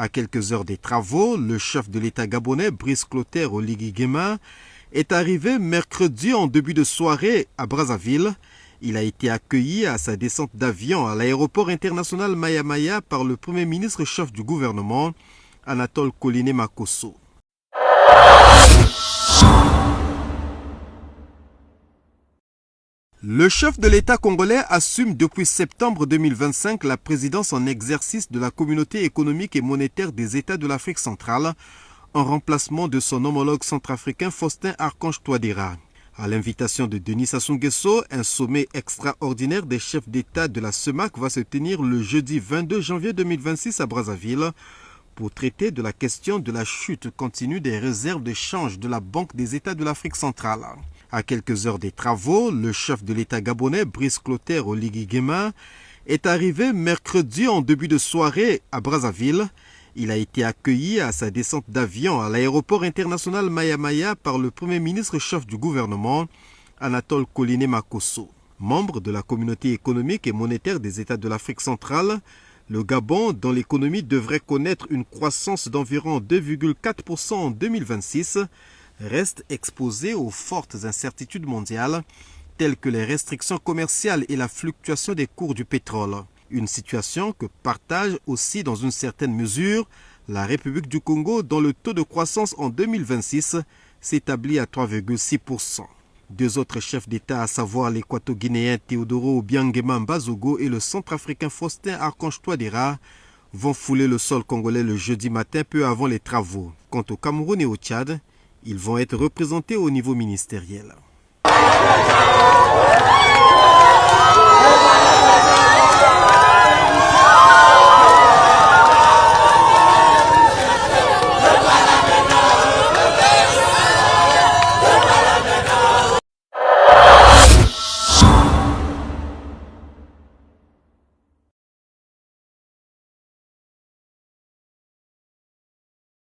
À quelques heures des travaux, le chef de l'État gabonais, Brice Clotaire Oligui Nguema, est arrivé mercredi en début de soirée à Brazzaville. Il a été accueilli à sa descente d'avion à l'aéroport international Maya Maya par le Premier ministre chef du gouvernement, Anatole Collinet Makosso. Le chef de l'État congolais assume depuis septembre 2025 la présidence en exercice de la Communauté économique et monétaire des États de l'Afrique centrale, en remplacement de son homologue centrafricain Faustin Archange Touadéra. À l'invitation de Denis Sassou Nguesso, un sommet extraordinaire des chefs d'État de la CEMAC va se tenir le jeudi 22 janvier 2026 à Brazzaville pour traiter de la question de la chute continue des réserves de change de la Banque des États de l'Afrique centrale. À quelques heures des travaux, le chef de l'État gabonais, Brice Clotaire Oligui Nguema, est arrivé mercredi en début de soirée à Brazzaville. Il a été accueilli à sa descente d'avion à l'aéroport international Maya Maya par le Premier ministre chef du gouvernement, Anatole Collinet Makosso. Membre de la Communauté économique et monétaire des États de l'Afrique centrale, le Gabon, dont l'économie devrait connaître une croissance d'environ 2,4% en 2026, reste exposé aux fortes incertitudes mondiales, telles que les restrictions commerciales et la fluctuation des cours du pétrole. Une situation que partage aussi dans une certaine mesure la République du Congo, dont le taux de croissance en 2026 s'établit à 3,6%. Deux autres chefs d'État, à savoir l'équato-guinéen Théodoro Obiang-Nguema Mbazogo et le centrafricain Faustin Archange Touadéra, vont fouler le sol congolais le jeudi matin peu avant les travaux. Quant au Cameroun et au Tchad, ils vont être représentés au niveau ministériel.